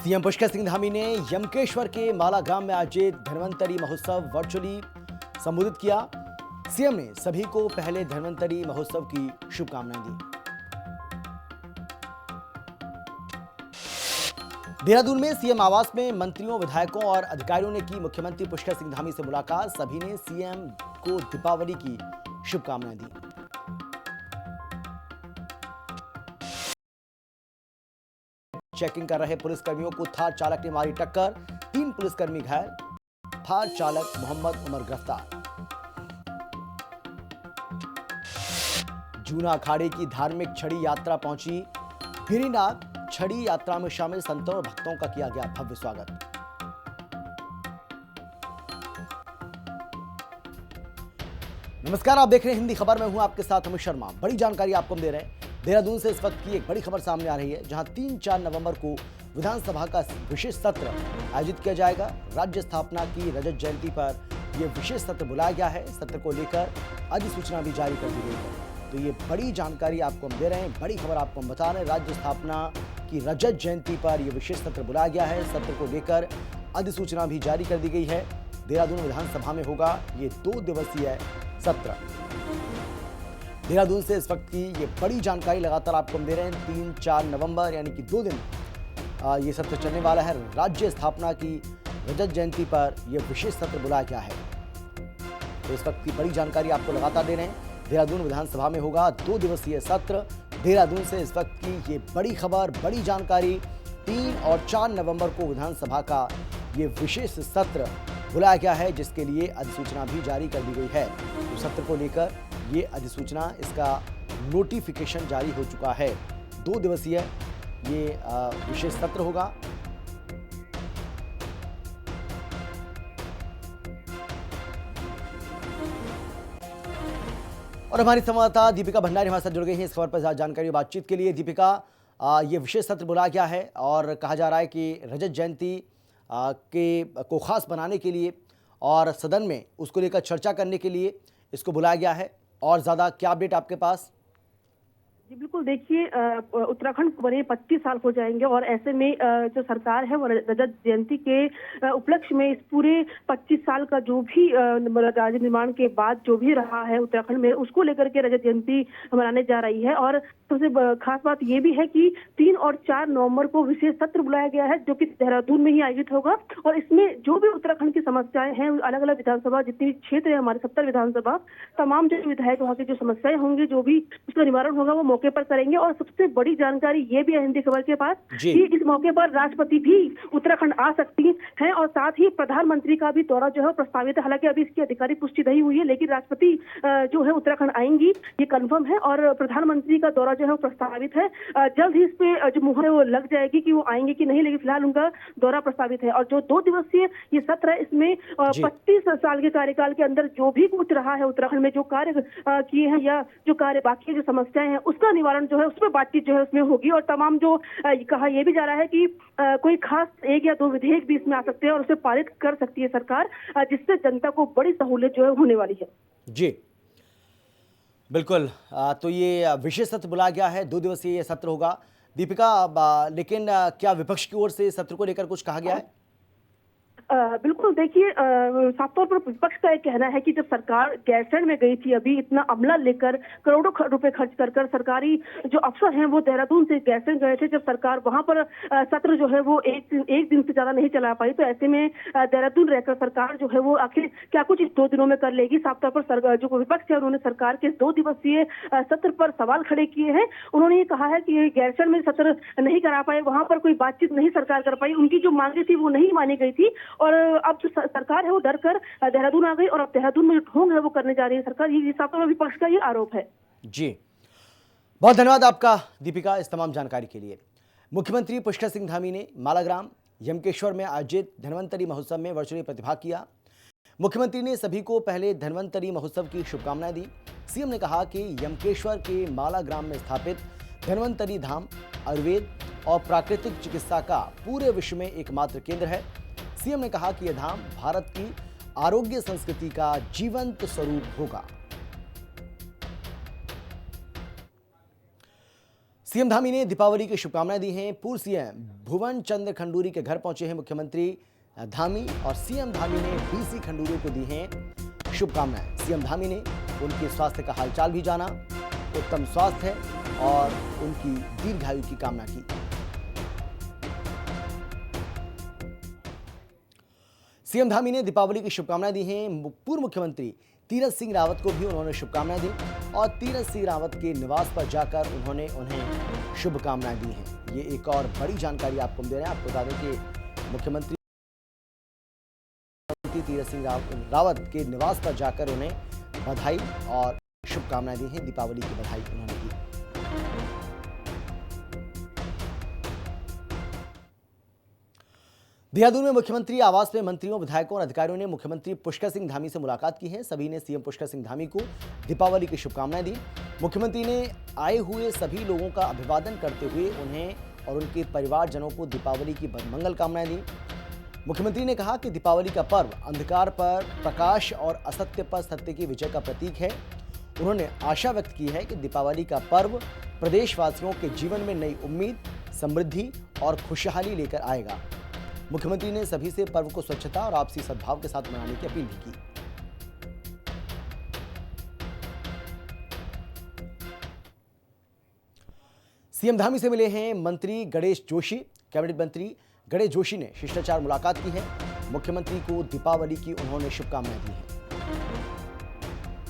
CM Pushkar Singh Dhami ने यमकेश्वर के माला ग्राम में आयोजित धन्वंतरी महोत्सव वर्चुअली संबोधित किया। सीएम ने सभी को पहले धन्वंतरी महोत्सव की शुभकामनाएं दी। देहरादून में सीएम आवास में मंत्रियों, विधायकों और अधिकारियों ने की मुख्यमंत्री पुष्कर सिंह धामी से मुलाकात। सभी ने सीएम को दीपावली की शुभकामनाएं दी। चेकिंग कर रहे पुलिसकर्मियों को थार चालक ने मारी टक्कर, 3 पुलिसकर्मी घायल, थार चालक मोहम्मद उमर गिरफ्तार। जूना अखाड़े की धार्मिक छड़ी यात्रा पहुंची गिरिनाथ। छड़ी यात्रा में शामिल संतों और भक्तों का किया गया भव्य स्वागत। नमस्कार, आप देख रहे हैं हिंदी खबर में हूं आपके साथ अमित शर्मा। बड़ी जानकारी आपको हम दे रहे हैं। देहरादून से इस वक्त की एक बड़ी खबर सामने आ रही है, जहां 3-4 नवंबर को विधानसभा का विशेष सत्र आयोजित किया जाएगा। राज्य स्थापना की रजत जयंती पर यह विशेष सत्र बुलाया गया है। सत्र को लेकर अधिसूचना भी जारी कर दी गई है। तो ये बड़ी जानकारी आपको हम दे रहे हैं, बड़ी खबर आपको हम बता रहे हैं। राज्य स्थापना की रजत जयंती पर यह विशेष सत्र बुलाया गया है। सत्र को लेकर अधिसूचना भी जारी कर दी गई है। देहरादून विधानसभा में होगा ये 2 दिवसीय सत्र। देहरादून से इस वक्त की ये बड़ी जानकारी लगातार आपको हम दे रहे हैं। 3-4 नवंबर यानी कि 2 दिन ये सत्र चलने वाला है। राज्य स्थापना की रजत जयंती पर यह विशेष सत्र बुलाया गया है। तो इस वक्त की बड़ी जानकारी आपको लगातार दे रहे हैं। देहरादून विधानसभा में होगा 2 दिवसीय सत्र। देहरादून से इस वक्त की ये बड़ी खबर, बड़ी जानकारी। 3 और 4 नवंबर को विधानसभा का ये विशेष सत्र बुलाया गया है, जिसके लिए अधिसूचना भी जारी कर दी गई है। तो सत्र को लेकर ये अधिसूचना, इसका नोटिफिकेशन जारी हो चुका है। 2 दिवसीय ये विशेष सत्र होगा। और हमारी संवाददाता दीपिका भंडारी हमारे साथ जुड़ गई हैं इस खबर पर ज्यादा जानकारी और बातचीत के लिए। दीपिका, ये विशेष सत्र बुलाया गया है और कहा जा रहा है कि रजत जयंती को खास बनाने के लिए और सदन में उसको लेकर चर्चा करने के लिए इसको बुलाया गया है। और ज्यादा क्या अपडेट आपके पास? जी बिल्कुल, देखिए उत्तराखंड को बने 25 साल हो जाएंगे और ऐसे में जो सरकार है वो रजत जयंती के उपलक्ष्य में इस पूरे 25 साल का जो भी राज्य निर्माण के बाद जो भी रहा है उत्तराखंड में, उसको लेकर के रजत जयंती मनाने जा रही है। और सबसे खास बात ये भी है कि 3 और 4 नवंबर को विशेष सत्र बुलाया गया है, जो कि देहरादून में ही आयोजित होगा। और इसमें जो भी उत्तराखंड की समस्याएं हैं, अलग अलग विधानसभा जितनी भी क्षेत्र है हमारे 70 विधानसभा, तमाम जो विधायक वहाँ की जो समस्याएं होंगी, जो भी उसका निवारण होगा वो मौके पर करेंगे। और सबसे बड़ी जानकारी ये भी है हिंदी खबर के पास कि इस मौके पर राष्ट्रपति भी उत्तराखंड आ सकती हैं और साथ ही प्रधानमंत्री का भी दौरा जो है प्रस्तावित है। हालांकि अभी इसकी अधिकारिक पुष्टि नहीं हुई है, लेकिन राष्ट्रपति जो है उत्तराखंड आएंगी, ये कंफर्म है। और प्रधानमंत्री का दौरा जो है प्रस्तावित है। जल्द ही इस पे जो मुहर है वो लग जाएगी कि वो आएंगे कि नहीं, लेकिन फिलहाल उनका दौरा प्रस्तावित है। और जो 2 दिवसीय ये सत्र है, इसमें 25 साल के कार्यकाल के अंदर जो भी कुछ रहा है उत्तराखंड में, जो कार्य किए हैं या जो कार्य बाकी जो समस्याएं हैं, उसका निवारण जो है उसमें बातचीत जो है उसमें होगी। और तमाम जो कहा यह भी जा रहा है कि कोई खास 1 या 2 विधेयक भी इसमें आ सकते हैं और उसे पारित कर सकती है सरकार, जिससे जनता को बड़ी सहूलियत जो है होने वाली है। जी बिल्कुल। तो ये विशेष सत्र बुलाया गया है, 2 दिवसीय ये सत्र होगा। दीपिका, लेकिन क्या विपक्ष की ओर से सत्र को लेकर कुछ कहा गया है? बिल्कुल, देखिए साफ तौर पर विपक्ष का एक कहना है कि जब सरकार गैरसैंण में गई थी, अभी इतना अमला लेकर करोड़ों रुपए खर्च कर कर सरकारी जो अफसर हैं वो देहरादून से गैरसैंण गए थे। जब सरकार वहां पर सत्र जो है वो एक दिन से ज्यादा नहीं चला पाई, तो ऐसे में देहरादून रहकर सरकार जो है वो आखिर क्या कुछ इस 2 दिनों में कर लेगी। साफ तौर पर जो विपक्ष है उन्होंने सरकार के 2 दिवसीय सत्र पर सवाल खड़े किए हैं। उन्होंने ये कहा है कि गैरसैंण में सत्र नहीं करा पाए, वहां पर कोई बातचीत नहीं सरकार कर पाई, उनकी जो मांगे थी वो नहीं मानी गई थी। और अब जो सरकार है वो डर कर देहरादून आ गई और अब देहरादून में जो ढोंग है वो करने जा रही है सरकार। ये साफ तौर पर विपक्ष का ये आरोप है। जी, बहुत धन्यवाद आपका दीपिका इस तमाम जानकारी के लिए। मुख्यमंत्री पुष्कर सिंह धामी ने मालाग्राम यमकेश्वर में आयोजित धन्वंतरी महोत्सव में वर्चुअली प्रतिभाग किया। मुख्यमंत्री ने सभी को पहले धन्वंतरी महोत्सव की शुभकामनाएं दी। सीएम ने कहा कि यमकेश्वर के मालाग्राम में स्थापित धन्वंतरी धाम आयुर्वेद और प्राकृतिक चिकित्सा का पूरे विश्व में एकमात्र केंद्र है। सीएम ने कहा कि यह धाम भारत की आरोग्य संस्कृति का जीवंत स्वरूप होगा। सीएम धामी ने दीपावली की शुभकामनाएं दी हैं। पूर्व सीएम भुवन चंद्र खंडूरी के घर पहुंचे हैं मुख्यमंत्री धामी और सीएम धामी ने बीसी खंडूरी को दी हैं शुभकामनाएं। सीएम धामी ने उनके स्वास्थ्य का हालचाल भी जाना, उत्तम स्वास्थ्य है और उनकी दीर्घायु की कामना की। सीएम धामी ने दीपावली की शुभकामनाएं दी हैं। पूर्व मुख्यमंत्री तीरथ सिंह रावत को भी उन्होंने शुभकामनाएं दी और तीरथ सिंह रावत के निवास पर जाकर उन्होंने उन्हें शुभकामनाएं दी हैं। ये एक और बड़ी जानकारी आपको हम दे रहे हैं। आपको बता दें कि मुख्यमंत्री तीरथ सिंह रावत के निवास पर जाकर उन्हें बधाई और शुभकामनाएं दी हैं। दीपावली की बधाई उन्होंने दी। देहरादून में मुख्यमंत्री आवास में मंत्रियों, विधायकों और अधिकारियों ने मुख्यमंत्री पुष्कर सिंह धामी से मुलाकात की है। सभी ने सीएम पुष्कर सिंह धामी को दीपावली की शुभकामनाएं दी। मुख्यमंत्री ने आए हुए सभी लोगों का अभिवादन करते हुए उन्हें और उनके परिवारजनों को दीपावली की मंगल कामनाएं दी। मुख्यमंत्री ने कहा कि दीपावली का पर्व अंधकार पर प्रकाश और असत्य पर सत्य की विजय का प्रतीक है। उन्होंने आशा व्यक्त की है कि दीपावली का पर्व प्रदेशवासियों के जीवन में नई उम्मीद, समृद्धि और खुशहाली लेकर आएगा। मुख्यमंत्री ने सभी से पर्व को स्वच्छता और आपसी सद्भाव के साथ मनाने की अपील भी की। सीएम धामी से मिले हैं मंत्री गणेश जोशी। कैबिनेट मंत्री गणेश जोशी ने शिष्टाचार मुलाकात की है। मुख्यमंत्री को दीपावली की उन्होंने शुभकामनाएं दी हैं।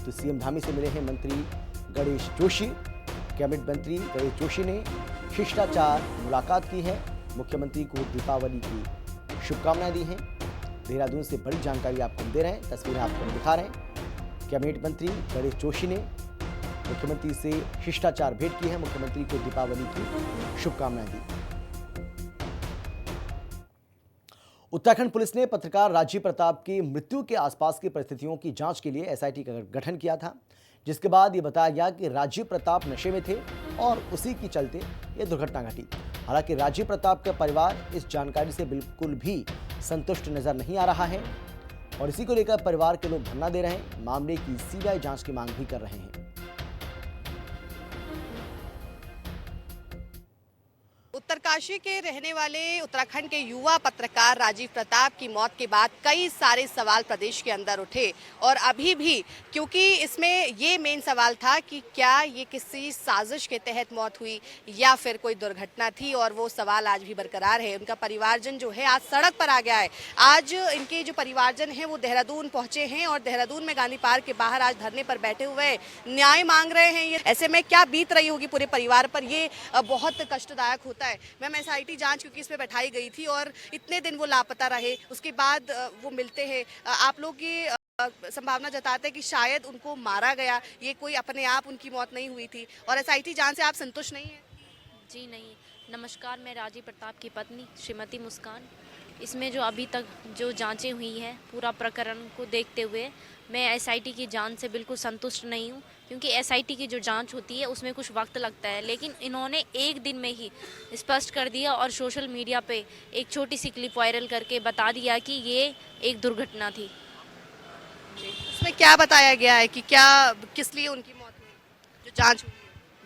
तो सीएम धामी से मिले हैं मंत्री गणेश जोशी। कैबिनेट मंत्री गणेश जोशी ने शिष्टाचार मुलाकात की है। मुख्यमंत्री को दीपावली की शुभकामनाएं दी हैं। देहरादून से बड़ी जानकारी आपको हम दे रहे हैं, तस्वीरें आपको हम दिखा रहे हैं। कैबिनेट मंत्री गणेश जोशी ने मुख्यमंत्री से शिष्टाचार भेंट की है। मुख्यमंत्री को दीपावली की शुभकामनाएं दी। उत्तराखंड पुलिस ने पत्रकार राजीव प्रताप की मृत्यु के आसपास की परिस्थितियों की जांच के लिए एसआईटी का गठन किया था, जिसके बाद यह बताया गया कि राजीव प्रताप नशे में थे और उसी के चलते यह दुर्घटना घटी। हालांकि राजीव प्रताप का परिवार इस जानकारी से बिल्कुल भी संतुष्ट नजर नहीं आ रहा है और इसी को लेकर परिवार के लोग धरना दे रहे हैं। मामले की सीबीआई जांच की मांग भी कर रहे हैं। उत्तरकाशी के रहने वाले उत्तराखंड के युवा पत्रकार राजीव प्रताप की मौत के बाद कई सारे सवाल प्रदेश के अंदर उठे और अभी भी, क्योंकि इसमें ये मेन सवाल था कि क्या ये किसी साजिश के तहत मौत हुई या फिर कोई दुर्घटना थी, और वो सवाल आज भी बरकरार है। उनका परिवारजन जो है आज सड़क पर आ गया है। आज इनके जो परिवारजन हैं वो देहरादून पहुंचे हैं और देहरादून में गांधी पार्क के बाहर आज धरने पर बैठे हुए न्याय मांग रहे हैं। ये ऐसे में क्या बीत रही होगी पूरे परिवार पर, ये बहुत कष्टदायक होता है। मैम, एसआईटी जांच क्योंकि इसमें बैठाई गई थी और इतने दिन वो लापता रहे, उसके बाद वो मिलते हैं। आप लोग ये संभावना जताते हैं कि शायद उनको मारा गया, ये कोई अपने आप उनकी मौत नहीं हुई थी, और एसआईटी जांच से आप संतुष्ट नहीं हैं? जी नहीं। नमस्कार, मैं राजीव प्रताप की पत्नी श्रीमती मुस्कान। इसमें जो अभी तक जो जांचें हुई हैं, पूरा प्रकरण को देखते हुए मैं एसआईटी की जांच से बिल्कुल संतुष्ट नहीं हूं, क्योंकि एसआईटी की जो जांच होती है उसमें कुछ वक्त लगता है, लेकिन इन्होंने एक दिन में ही स्पष्ट कर दिया और सोशल मीडिया पे एक छोटी सी क्लिप वायरल करके बता दिया कि ये एक दुर्घटना थी। उसमें क्या बताया गया है कि क्या किस लिए उनकी मौत हुई? जो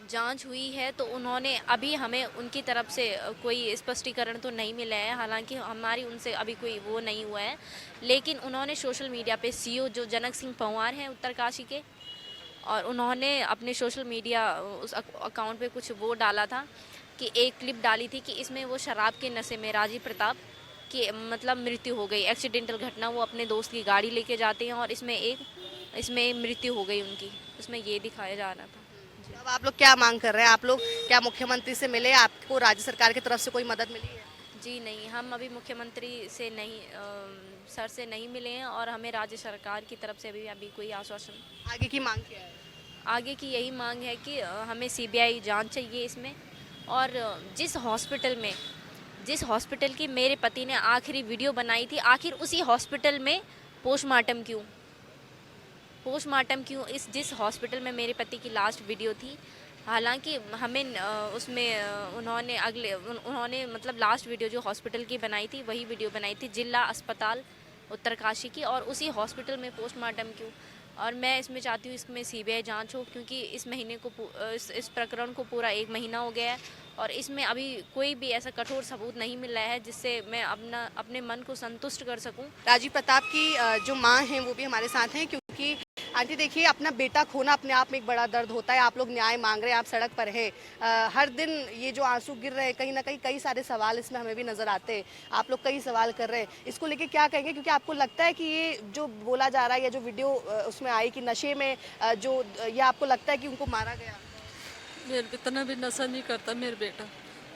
जांच हुई है तो उन्होंने अभी हमें उनकी तरफ से कोई स्पष्टीकरण तो नहीं मिला है, हालांकि हमारी उनसे अभी कोई वो नहीं हुआ है, लेकिन उन्होंने सोशल मीडिया पे सीओ जो जनक सिंह पंवार हैं उत्तरकाशी के, और उन्होंने अपने सोशल मीडिया उस अकाउंट पे कुछ वो डाला था कि एक क्लिप डाली थी कि इसमें वो शराब के नशे में राजीव प्रताप की मतलब मृत्यु हो गई, एक्सीडेंटल घटना, वो अपने दोस्त की गाड़ी लेके जाते हैं और इसमें मृत्यु हो गई उनकी, उसमें ये दिखाया जा रहा था। अब आप लोग क्या मांग कर रहे हैं? आप लोग क्या मुख्यमंत्री से मिले? आपको राज्य सरकार की तरफ से कोई मदद मिली है? जी नहीं, हम अभी मुख्यमंत्री से नहीं सर से नहीं मिले हैं और हमें राज्य सरकार की तरफ से अभी कोई आश्वासन। आगे की मांग क्या है? आगे की यही मांग है कि हमें सीबीआई जांच चाहिए इसमें, और जिस हॉस्पिटल की मेरे पति ने आखिरी वीडियो बनाई थी, आखिर उसी हॉस्पिटल में पोस्टमार्टम क्यों जिस हॉस्पिटल में मेरे पति की लास्ट वीडियो थी, हालांकि हमें उसमें उन्होंने मतलब लास्ट वीडियो जो हॉस्पिटल की बनाई थी वही वीडियो बनाई थी जिला अस्पताल उत्तरकाशी की, और उसी हॉस्पिटल में पोस्टमार्टम क्यों? और मैं इसमें चाहती हूँ इसमें सीबीआई जांच हो, क्योंकि इस महीने को इस प्रकरण को पूरा 1 महीना हो गया है और इसमें अभी कोई भी ऐसा कठोर सबूत नहीं मिल रहा है जिससे मैं अपने मन को संतुष्ट कर सकूं। राजीव प्रताप की जो माँ हैं वो भी हमारे साथ हैं, क्योंकि आंटी देखिए, अपना बेटा खोना अपने आप में एक बड़ा दर्द होता है। आप लोग न्याय मांग रहे हैं, आप सड़क पर हैं, हर दिन ये जो आंसू गिर रहे हैं, कहीं ना कहीं कई सारे सवाल इसमें हमें भी नजर आते हैं। आप लोग कई सवाल कर रहे हैं, इसको लेके क्या कहेंगे? क्योंकि आपको लगता है कि ये जो बोला जा रहा है या जो वीडियो उसमें आई कि नशे में जो, या आपको लगता है कि उनको मारा गया? मेरे इतना भी नशा नहीं करता मेरा बेटा,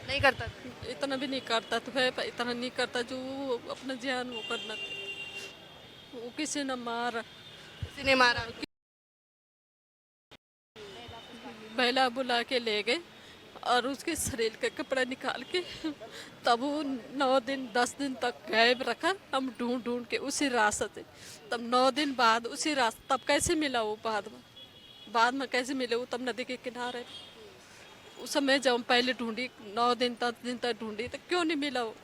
नहीं करता? इतना भी नहीं करता, तो है इतना नहीं करता जो वो अपना जान वो करना था। वो किसी ने मारा, किसी ने मारा? महिला बुला के ले गए और उसके शरीर का कपड़ा निकाल के तब वो 9 दिन 10 दिन तक गायब रखा। हम ढूंढ ढूंढ के उसी रास्ते से, तब 9 दिन बाद उसी रास्ते, तब कैसे मिला वो बाद में कैसे मिले वो? तब नदी के किनारे उस समय जब पहले ढूंढी, 9 दिन 10 दिन तक ढूंढी, तो क्यों नहीं मिला वो?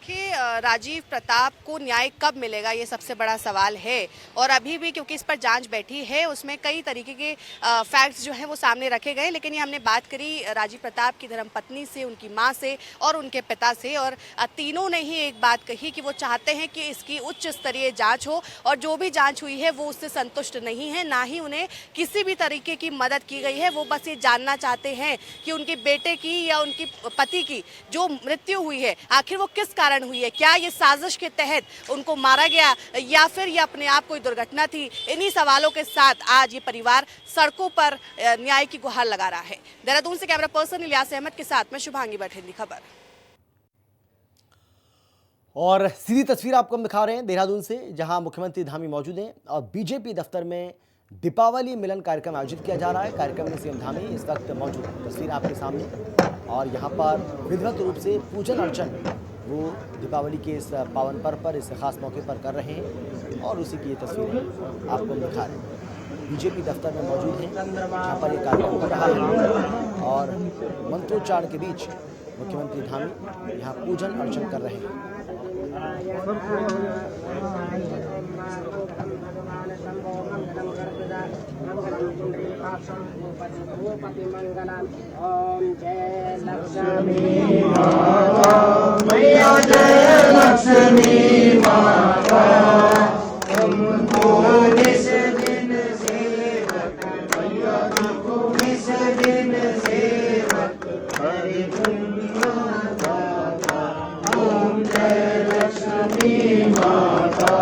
कि राजीव प्रताप को न्याय कब मिलेगा, ये सबसे बड़ा सवाल है। और अभी भी क्योंकि इस पर जांच बैठी है, उसमें कई तरीके के फैक्ट्स जो हैं वो सामने रखे गए, लेकिन ये हमने बात करी राजीव प्रताप की धर्मपत्नी से, उनकी मां से और उनके पिता से, और तीनों ने ही एक बात कही कि वो चाहते हैं कि इसकी उच्च स्तरीय जांच हो, और जो भी जांच हुई है वो उससे संतुष्ट नहीं है, ना ही उन्हें किसी भी तरीके की मदद की गई है। वो बस ये जानना चाहते हैं कि उनके बेटे की या उनकी पति की जो मृत्यु हुई है, आखिर वो किस कारण हुई है। क्या ये साजिश के तहत उनको मारा गया या फिर ये अपने आप कोई दुर्घटना थी? इन्हीं सवालों के साथ आज ये परिवार सड़कों पर न्याय की गुहार लगा रहा है। देहरादून से कैमरा पर्सन इलियास अहमद के साथ में शुभांगी बठेंदी, खबर। और सीधी तस्वीर आपको हम दिखा रहे हैं देहरादून से, जहां मुख्यमंत्री धामी मौजूद हैं और बीजेपी दफ्तर में दीपावली मिलन कार्यक्रम आयोजित किया जा रहा है। कार्यक्रम में सीएम धामी इस वक्त मौजूद है। तस्वीर आपके सामने, और यहाँ पर विधिवत रूप से पूजन अर्चन वो दीपावली के इस पावन पर्व पर, इस खास मौके पर कर रहे हैं, और उसी की ये तस्वीरें आपको हम दिखा रहे हैं। बीजेपी दफ्तर में मौजूद हैं, जहाँ पर ये कार्यक्रम हो रहा है, और मंत्रोच्चारण के बीच मुख्यमंत्री धामी यहाँ पूजन अर्चन कर रहे हैं। ओम जय लक्ष्मी माता, मैया जय लक्ष्मी माता, तुमको निस दिन सेवक, मैया तुमको निस दिन सेवक, हरि दाता। ओम जय लक्ष्मी माता,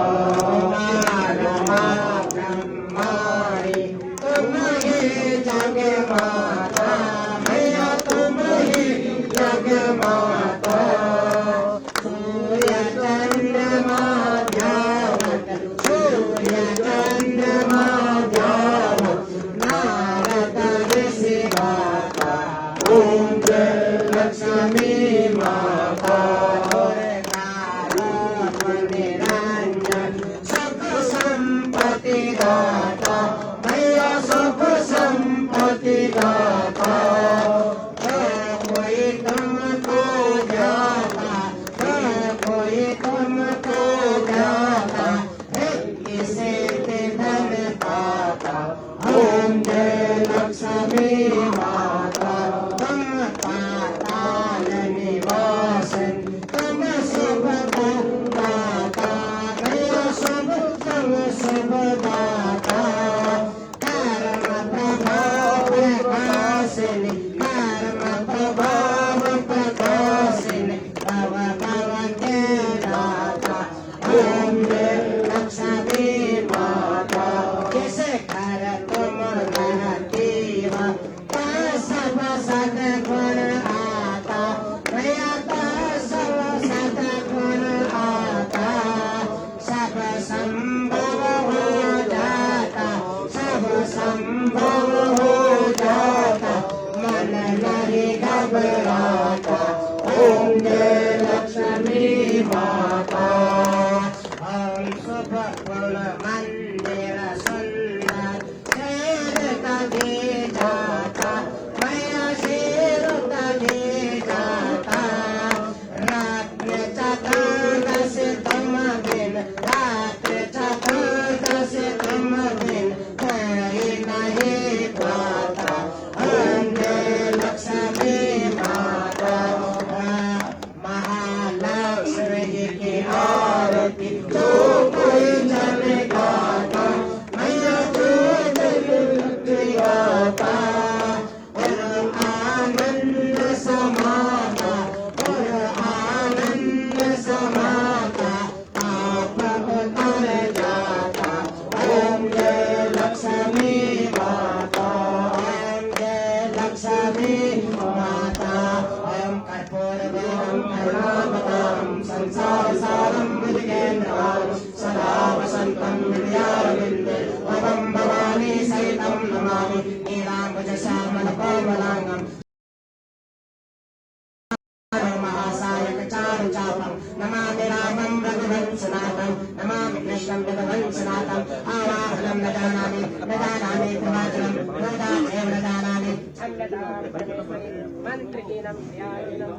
तुम ही जग माता, मैया तुम ही जग माता। सूर्य चंद्रमा ध्यावत, सूर्य चंद्रमा ध्यावत, नारद ऋषि गाता। ओम जय लक्ष्मी माता, निरंजन सुख संपत्ति दाता, मैया सुख संपत्ति दाता। कोई तुमको जाता, कोई तुमको जाता, किसे धन पाता। ओम जय लक्ष्मी माता, तुम पाताल निवासन, तुम शुभ दाता, मैया शुभ तुम शुभ दाता। कर्म प्रभाव प्रकाशिनी, कर्म प्रभाव प्रकाशिनी, भव भव के दाता। ओम जय लक्ष्मी माता, किस घर तुम रहती हो, सब सद्गुण आता, मैया सब सद्गुण आता। सब संभव हो जाता, सब संभव हो जाता, मन नहीं घबराता। ओम जय लक्ष्मी माता, ओम शुभ कुल मंदिर सुंदर, शेर तभी जाता, मैया शेर तभी जाता। रात्र चतुर्दश तुम दिन, रात्र चतुर्दश तुम दिन, की आरती जो कोई जल गाता मैया दूध गाता और आनंद समाता और आनंद समाता आप उतर जाता। ओम जय लक्ष्मी माता ओम जय लक्ष्मी माता ओम कर्पूरगौरं करुणावतारं संसार सारं भुजगेन्द्रहारं सदा वसन्तं हृदयारविन्दे भवं भवानी सहितं नमामि नीलाम्बुजश्यामलकोमलाङ्गं महासायकचारुचापं नमामि रामं रघुवंशनाथं नमामि कृष्णं रघुवंशनाथं आवाहनं न जानामि प्रवाचनं रोदा एव न जानामि मंत्रहीनं ध्यानं।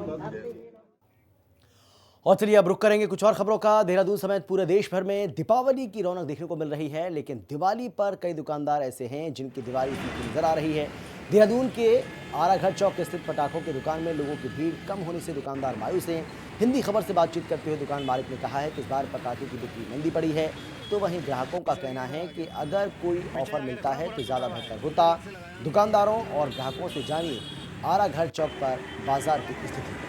और चलिए अब रुक करेंगे कुछ और खबरों का। देहरादून समेत पूरे देश भर में दीपावली की रौनक देखने को मिल रही है, लेकिन दिवाली पर कई दुकानदार ऐसे हैं जिनकी दिवाली फीकी नजर आ रही है। देहरादून के आराघर चौक स्थित पटाखों की दुकान में लोगों की भीड़ कम होने से दुकानदार मायूस हैं। हिंदी खबर से बातचीत करते हुए दुकान मालिक ने कहा है कि इस बार पटाखे की बिक्री मंदी पड़ी है, तो वहीं ग्राहकों का कहना है कि अगर कोई ऑफर मिलता है तो ज़्यादा बेहतर होता। दुकानदारों और ग्राहकों से जानिए आराघर चौक पर बाजार की स्थिति।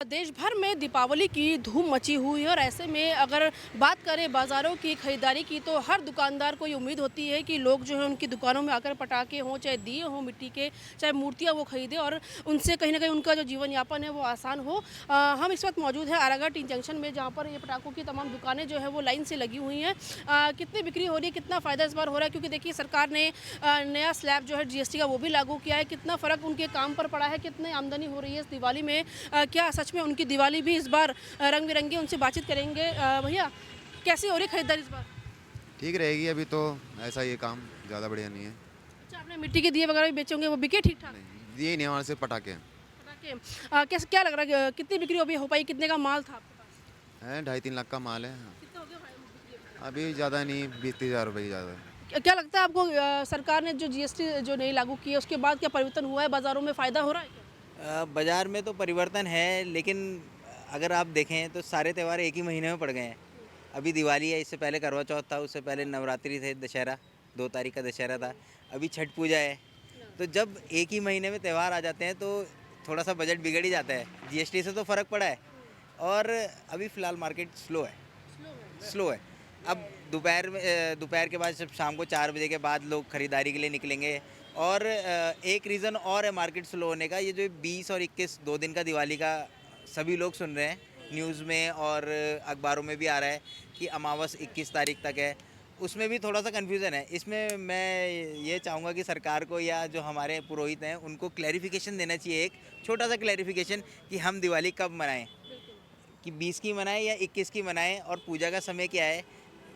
देश भर में दीपावली की धूम मची हुई है और ऐसे में अगर बात करें बाज़ारों की खरीदारी की तो हर दुकानदार को ये उम्मीद होती है कि लोग जो है उनकी दुकानों में आकर पटाखे हों, चाहे दिए हों मिट्टी के, चाहे मूर्तियां वो खरीदें और उनसे कहीं ना कहीं उनका जो जीवन यापन है वो आसान हो। हम इस वक्त मौजूद हैं आराघर टी जंक्शन में, जहाँ पर ये पटाखों की तमाम दुकानें जो है वो लाइन से लगी हुई हैं। कितनी बिक्री हो रही है, कितना फ़ायदा इस बार हो रहा है, क्योंकि देखिए सरकार ने नया स्लैब जो है GST का वो भी लागू किया है। कितना फ़र्क उनके काम पर पड़ा है, कितनी आमदनी हो रही है इस दिवाली में, क्या सच में उनकी दिवाली भी इस बार रंग बिरंगी, उनसे बातचीत करेंगे। भैया कैसी हो रही है खरीदारी इस बार? ठीक रहेगी, अभी तो ऐसा ये काम ज़्यादा बढ़िया नहीं है। अच्छा, आपने मिट्टी के दिए वगैरह भी बेचे होंगे, वो बिके ठीक ठाक? दिए नहीं, हमारे से पटाखे हैं। पटाखे कैसे, क्या लग रहा है कितनी बिक्री हो पाई, कितने का माल था आपके पास? हैं 2.5-3 लाख का माल है। कितना हो गया बिक्री? अभी ज़्यादा नहीं, 20-30 हज़ार रुपये ज़्यादा है। क्या लगता है आपको सरकार ने जो GST जो नई लागू की है उसके बाद क्या परिवर्तन हुआ है, बाज़ारों में फ़ायदा हो रहा है क्या? बाज़ार में तो परिवर्तन है, लेकिन अगर आप देखें तो सारे त्यौहार एक ही महीने में पड़ गए हैं। अभी दिवाली है, इससे पहले करवा चौथ था, उससे पहले नवरात्रि थे, दशहरा 2 तारीख का दशहरा था, अभी छठ पूजा है। तो जब एक ही महीने में त्यौहार आ जाते हैं तो थोड़ा सा बजट बिगड़ ही जाता है। GST से तो फ़र्क पड़ा है और अभी फ़िलहाल मार्केट स्लो है। अब दोपहर के बाद जब शाम को 4 बजे के बाद लोग ख़रीदारी के लिए निकलेंगे। और एक रीज़न और है मार्केट स्लो होने का, ये जो 20 और 21 2 दिन का दिवाली का सभी लोग सुन रहे हैं न्यूज़ में और अखबारों में भी आ रहा है कि अमावस 21 तारीख तक है, उसमें भी थोड़ा सा कन्फ्यूज़न है। इसमें मैं ये चाहूँगा कि सरकार को या जो हमारे पुरोहित हैं उनको क्लैरिफिकेशन देना चाहिए, एक छोटा सा क्लैरिफिकेशन कि हम दिवाली कब मनाएं, कि 20 की मनाएं या 21 की मनाएं और पूजा का समय क्या है।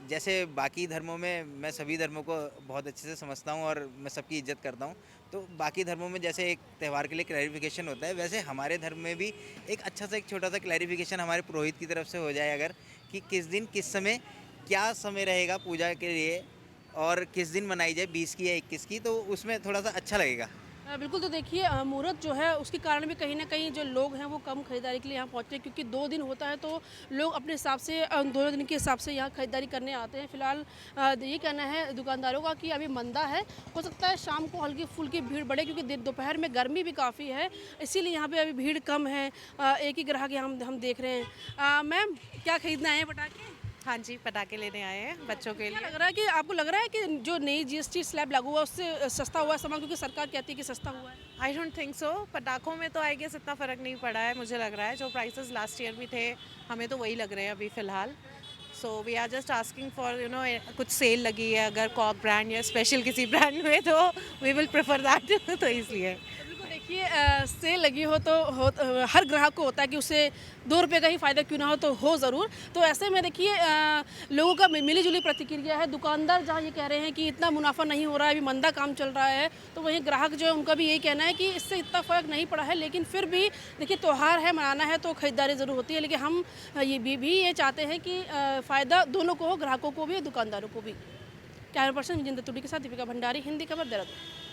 जैसे बाकी धर्मों में मैं सभी धर्मों को बहुत अच्छे से समझता हूँ और मैं सबकी इज्जत करता हूँ, तो बाकी धर्मों में जैसे एक त्यौहार के लिए क्लैरिफिकेशन होता है, वैसे हमारे धर्म में भी एक अच्छा सा एक छोटा सा क्लैरिफिकेशन हमारे पुरोहित की तरफ से हो जाए अगर, कि किस दिन किस समय क्या समय रहेगा पूजा के लिए और किस दिन मनाई जाए, 20 की या 21 की, तो उसमें थोड़ा सा अच्छा लगेगा। बिल्कुल, तो देखिए मुहूर्त जो है उसके कारण भी कहीं ना कहीं जो लोग हैं वो कम खरीदारी के लिए यहाँ पहुँचते हैं, क्योंकि 2 दिन होता है तो लोग अपने हिसाब से 2 दिन के हिसाब से यहाँ खरीदारी करने आते हैं। फिलहाल ये कहना है दुकानदारों का कि अभी मंदा है, हो सकता है शाम को हल्की फुल्की भीड़ बढ़े, क्योंकि दोपहर में गर्मी भी काफ़ी है, इसीलिए यहाँ पे अभी भीड़ कम है। एक ही ग्राहक यहाँ हम देख रहे हैं। मैम क्या खरीदना है, पटाखे? हाँ जी, पटाखे लेने आए हैं बच्चों के लिए। लग रहा है कि आपको लग रहा है कि जो नई GST स्लैब लागू हुआ उससे सस्ता हुआ है सामान, क्योंकि सरकार कहती है कि सस्ता हुआ है? I don't think so. पटाखों में तो आई गेस इतना फ़र्क नहीं पड़ा है, मुझे लग रहा है। जो प्राइसेस लास्ट ईयर भी थे हमें तो वही लग रहे हैं अभी फ़िलहाल। So we are just asking for कुछ सेल लगी है अगर कॉक ब्रांड या स्पेशल किसी ब्रांड में, तो वी विल प्रेफर दैट। तो इसलिए देखिए सेल लगी हो तो हर ग्राहक को होता है कि उसे 2 रुपये का ही फ़ायदा क्यों ना हो, तो हो ज़रूर। तो ऐसे में देखिए लोगों का मिली जुली प्रतिक्रिया है। दुकानदार जहाँ ये कह रहे हैं कि इतना मुनाफा नहीं हो रहा है, अभी मंदा काम चल रहा है, तो वहीं ग्राहक जो है उनका भी यही कहना है कि इससे इतना फ़र्क नहीं पड़ा है, लेकिन फिर भी देखिए त्यौहार है, मनाना है तो खरीदारी ज़रूर होती है। लेकिन हम ये भी ये चाहते हैं कि फ़ायदा दोनों को हो, ग्राहकों को भी, दुकानदारों को भी। कैमरा पर्सन विजेंद्र तुडी के साथ दीपिका भंडारी, हिंदी खबर, देहरादून।